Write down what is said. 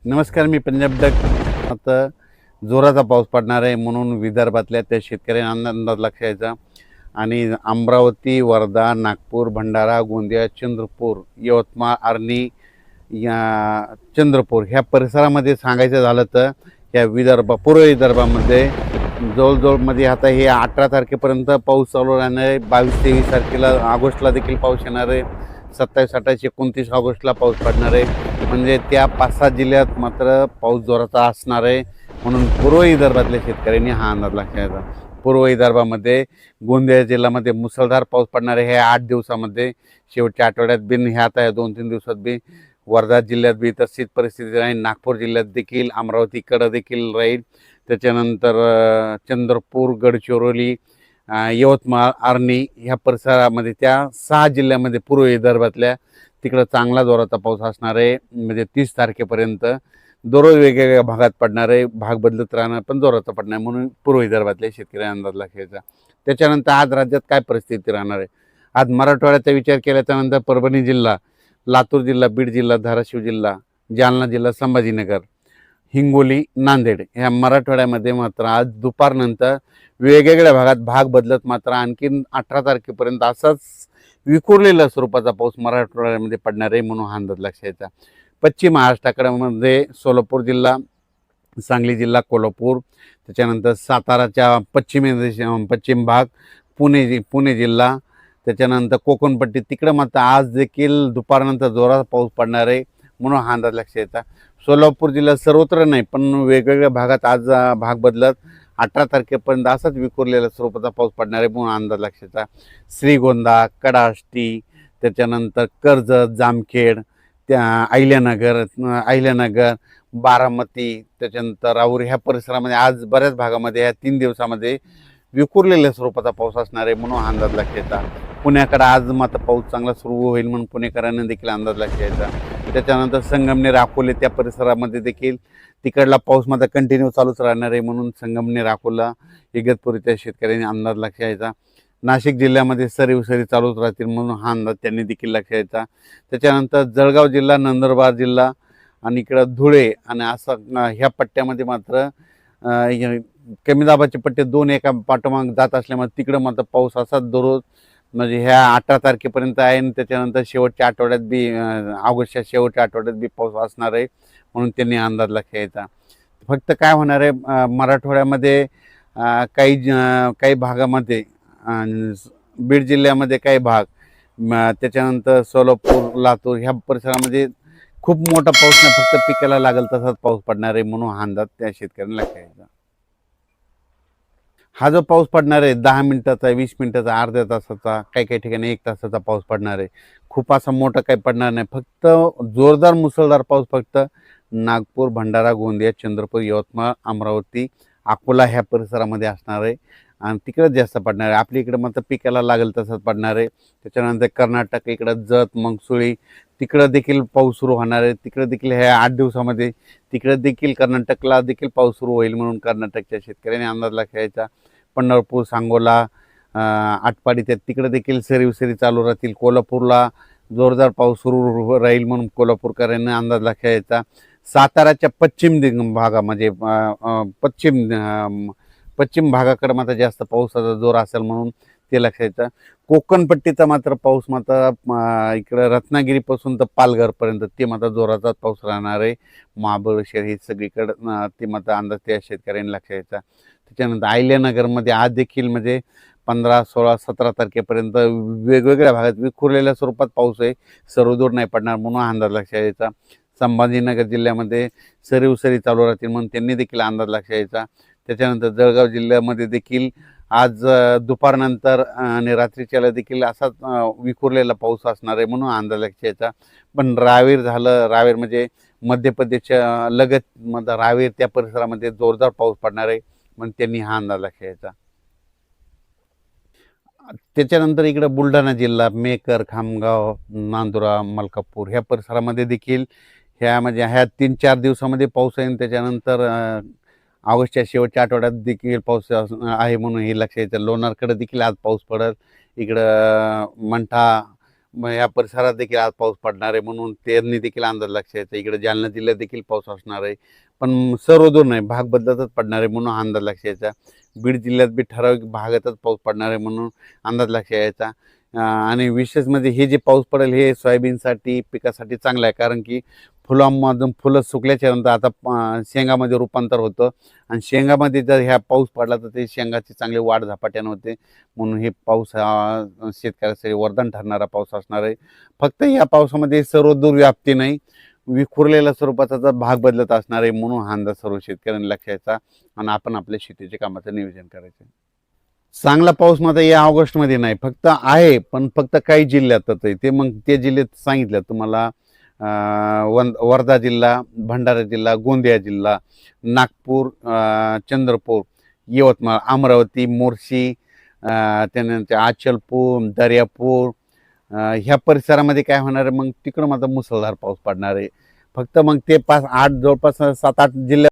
नमस्कार, मी पंजाब डक. आता जोराचा पाऊस पडणार आहे म्हणून विदर्भातल्या त्या शेतकऱ्यांना अंदाज लक्षायचा. आणि अमरावती, वर्धा, नागपूर, भंडारा, गोंदिया, चंद्रपूर, यवतमाळ, आर्णी, या चंद्रपूर ह्या परिसरामध्ये सांगायचं झालं तर या पूर्व विदर्भामध्ये जवळजवळमध्ये आता हे 18 तारखेपर्यंत पाऊस चालू राहणार आहे. 22-23 तारखेला ऑगस्टला देखील पाऊस येणार आहे. 27, 28, 29 ऑगस्टला पाऊस पडणार आहे. म्हणजे त्या 5-6 जिल्ह्यात मात्र पाऊस जोराचा असणार आहे. म्हणून पूर्व विदर्भातल्या शेतकऱ्यांनी हा अंदाज लक्षात. पूर्व विदर्भामध्ये गोंदिया जिल्ह्यामध्ये मुसळधार पाऊस पडणार आहे. हे 8 दिवसामध्ये, शेवटच्या आठवड्यात बिन ह्या आता या 2-3 दिवसात बी वर्धा जिल्ह्यात बी तशीच परिस्थिती राहील. नागपूर जिल्ह्यात देखील, अमरावतीकडं देखील राहील. त्याच्यानंतर चंद्रपूर, गडचिरोली, यवतमाळ, आर्णी ह्या परिसरामध्ये, त्या 6 जिल्ह्यामध्ये पूर्व विदर्भातल्या तिकडं चांगला जोराचा पाऊस असणार आहे. म्हणजे 30 तारखेपर्यंत दररोज वेगवेगळ्या भागात पडणार आहे. भाग बदलत राहणार, पण जोराचा पडणार, म्हणून पूर्व विदर्भातल्या शेतकऱ्यांना अंदाज लक्षायचा. त्याच्यानंतर आज राज्यात काय परिस्थिती राहणार आहे. आज मराठवाड्याचा विचार केल्याच्यानंतर परभणी जिल्हा, लातूर जिल्हा, बीड जिल्हा, धाराशिव जिल्हा, जालना जिल्हा, संभाजीनगर, हिंगोली, नांदेड ह्या मराठवाड्यामध्ये मात्र आज दुपारनंतर वेगवेगळ्या भागात भाग बदलत मात्र आणखीन 18 तारखेपर्यंत असाच विखुरलेल्या स्वरूपाचा पाऊस मराठवाड्यामध्ये पडणार आहे, म्हणून हा अंदाज लक्षायचा. पश्चिम महाराष्ट्राकडे सोलापूर जिल्हा, सांगली जिल्हा, कोल्हापूर, त्याच्यानंतर साताराच्या पश्चिम भाग, पुणे जिल्हा, त्याच्यानंतर कोकणपट्टी तिकडं मात्र आज देखील दुपारनंतर जोराचा पाऊस पडणार आहे, म्हणून हा अंदाज लक्षायचा. सोलापूर जिल्ह्यात सर्वत्र नाही, पण वेगवेगळ्या भागात आज भाग बदलत 18 तारखेपर्यंत असाच विखुरलेल्या स्वरूपाचा पाऊस पडणार आहे, म्हणून अंदाज लक्षायचा. श्रीगोंदा, कडाष्टी, त्याच्यानंतर कर्जत, जामखेड, त्या अहिल्यानगर, बारामती, त्याच्यानंतर राऊर ह्या परिसरामध्ये आज बऱ्याच भागामध्ये या 3 दिवसामध्ये विखुरलेल्या स्वरूपाचा पाऊस असणार आहे, म्हणून अंदाज लक्षायचा. पुण्याकडे आज मात्र पाऊस चांगला सुरू होईल, म्हणून पुणेकरांना देखील अंदाज लक्षायचा. त्याच्यानंतर संगमनेर, अकोले त्या परिसरामध्ये देखील तिकडला पाऊस मात्र कंटिन्यू चालूच राहणार आहे, म्हणून संगमनेर, अकोला, इगतपुरीच्या शेतकऱ्यांनी अंदाज लक्षायचा. नाशिक जिल्ह्यामध्ये सरी चालूच राहतील, म्हणून हा अंदाज त्यांनी देखील लक्षायचा. त्याच्यानंतर जळगाव जिल्हा, नंदुरबार जिल्हा आणि इकडं धुळे आणि असं ह्या पट्ट्यामध्ये मात्र कमी दाबाचे पट्टे 2 एका पाठोमाग जात असल्यामुळे तिकडं मात्र पाऊस असाच दररोज म्हणजे ह्या 18 तारखेपर्यंत आहे. आणि त्याच्यानंतर शेवटच्या आठवड्यात बी ऑगस्टच्या शेवटच्या आठवड्यात बी पाऊस असणार आहे, म्हणून त्यांनी अंदाज लक्षायचा. फक्त काय होणार आहे, मराठवाड्यामध्ये काही भागामध्ये, बीड जिल्ह्यामध्ये काही भाग, त्याच्यानंतर सोलापूर, लातूर ह्या परिसरामध्ये खूप मोठा पाऊस नाही, फक्त पिकाला लागेल तसाच पाऊस पडणार आहे, म्हणून हा अंदाज त्या शेतकऱ्यांना लक्षायचा. हा जो पाऊस पडणार आहे 10 मिनिटाचा, 20 मिनिटाचा, अर्ध्या तासाचा, काही काही ठिकाणी 1 तासाचा पाऊस पडणार आहे. खूप असा मोठा काही पडणार नाही. फक्त जोरदार मुसळधार पाऊस फक्त नागपूर, भंडारा, गोंदिया, चंद्रपूर, यवतमाळ, अमरावती, अकोला ह्या परिसरामध्ये असणार आहे आणि तिकडंच जास्त पडणार आहे. आपल्या इकडं मात्र पिकाला लागेल तसंच पडणार आहे. त्याच्यानंतर कर्नाटक, इकडं जत, मंगसुळी तिकडं देखील पाऊस सुरू होणार आहे. तिकडं देखील ह्या 8 दिवसामध्ये तिकडं देखील कर्नाटकला देखील पाऊस सुरू होईल, म्हणून कर्नाटकच्या शेतकऱ्यांनी अंदाज लक्षायचा. पंढरपूर, सांगोला, आटपाडी त्या तिकडं देखील सरी चालू राहतील. कोल्हापूरला जोरदार पाऊस सुरू राहील, म्हणून कोल्हापूरकरांनी अंदाज लक्षायचा. साताराच्या पश्चिम भागा म्हणजे पश्चिम भागाकडे मात्र जास्त पावसाचा जोर असेल, म्हणून ते लक्षायचं. कोकणपट्टीचा मात्र पाऊस मात्र इकडं रत्नागिरीपासून तर पालघरपर्यंत ते मात्र जोराचा पाऊस राहणार आहे. महाबळेश्वर हे सगळीकडं ते मात्र अंदाज त्या शेतकऱ्यांनी लक्षायचा. त्याच्यानंतर अहिल्यानगरमध्ये आज देखील म्हणजे 15, 16, 17 तारखेपर्यंत वेगवेगळ्या भागात विखुरलेल्या स्वरूपात पाऊस आहे, सर्वदूर नाही पडणार, म्हणून अंदाज लक्षायचा. संभाजीनगर जिल्ह्यामध्ये सरी चालू राहतील, म्हणून त्यांनी देखील अंदाज लक्षायचा. त्याच्यानंतर जळगाव जिल्ह्यामध्ये देखील आज दुपारनंतर आणि रात्रीच्याला देखील असाच विखुरलेला पाऊस असणार आहे, म्हणून अंदाज लक्षायचा. पण रावेर म्हणजे मध्य प्रदेशच्या लगत मध्ये रावेर त्या परिसरामध्ये जोरदार पाऊस पडणार आहे, म्हणून त्यांनी हा अंदाज लक्षायचा. त्याच्यानंतर इकडं बुलढाणा जिल्हा, मेकर, खामगाव, नांदुरा, मलकापूर ह्या परिसरामध्ये देखील ह्या 3-4 दिवसामध्ये पाऊस आहे. त्याच्यानंतर ऑगस्टच्या शेवटच्या आठवड्यात देखील पाऊस आहे, म्हणून हे लक्षात येतं. लोणारकडे देखील आज पाऊस पडेल. इकडं मंठा, या परिसरात देखील आज पाऊस पडणार आहे म्हणून त्यांनी देखील अंदाज लक्षात यायचा. इकडे जालना जिल्ह्यात देखील पाऊस असणार आहे, पण सर्वदूर नाही, भाग बदलतच पडणार आहे म्हणून हा अंदाज लक्षात यायचा. बीड जिल्ह्यात बी ठराविक भागातच पाऊस पडणार आहे म्हणून अंदाज लक्षात यायचा. आणि विशेष म्हणजे हे जे पाऊस पडेल हे सोयाबीनसाठी पिकासाठी चांगलं आहे, कारण की फुलांमधून फुलं सुकल्याच्या नंतर आता शेंगामध्ये रूपांतर होतं आणि शेंगामध्ये जर ह्या पाऊस पडला तर ते शेंगाची चांगली वाढ झपाट्यानं होते. म्हणून हे पाऊस हा शेतकऱ्यासाठी वरदान ठरणारा पाऊस असणार आहे. फक्त या पावसामध्ये सर्वदूर व्याप्ती नाही, विखुरलेल्या स्वरूपाचा जर भाग बदलत असणार आहे म्हणून हा अंदाज सर्व शेतकऱ्यांनी लक्षात यायचा आणि आपण आपल्या शेतीच्या कामाचं नियोजन करायचं. चांगला पाऊस मात्र या ऑगस्टमध्ये नाही, फक्त आहे पण फक्त काही जिल्ह्यातच आहे. ते मग ते जिल्हे सांगितलं तुम्हाला, वर्धा जिल्हा, भंडारा जिल्हा, गोंदिया जिल्हा, नागपूर, चंद्रपूर, यवतमाळ, अमरावती, मोर्शी, त्यानंतर अचलपूर, दर्यापूर, ह्या परिसरामध्ये काय होणार आहे, मग तिकडं मात्र मुसळधार पाऊस पडणार आहे. फक्त मग ते 5-8 जवळपास 7-8 जिल्ह्यात